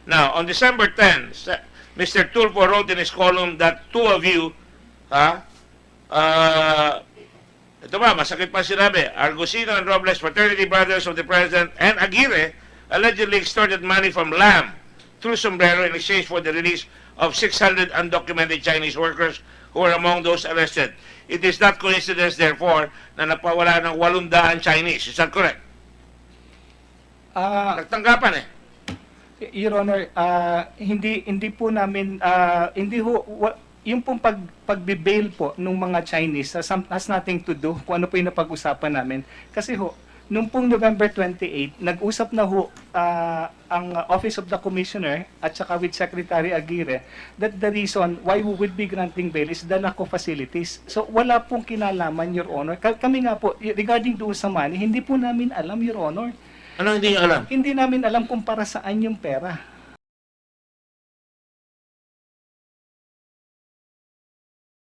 Now, on December 10, Mr. Tulfo wrote in his column that two of you, ito ba, masakit pa sinabi, Argusino and Robles, fraternity brothers of the President, and Aguirre, allegedly extorted money from Lam through Sombrero in exchange for the release of 600 undocumented Chinese workers who were among those arrested. It is not coincidence, therefore, na napawala ng 800 Chinese. Is that correct? Nagtanggapan eh. Your Honor, hindi po namin, yung pong pagbe-bail po ng mga Chinese has nothing to do kung ano po yung napag-usapan namin. Kasi nung pong November 28, nag-usap na ang Office of the Commissioner at saka with Secretary Aguirre that the reason why we would be granting bail is the lack of facilities. So wala pong kinalaman, Your Honor. Kami nga po, regarding doon sa money, hindi po namin alam, Your Honor. Ano hindi niyo alam? Hindi namin alam kung para saan yung pera.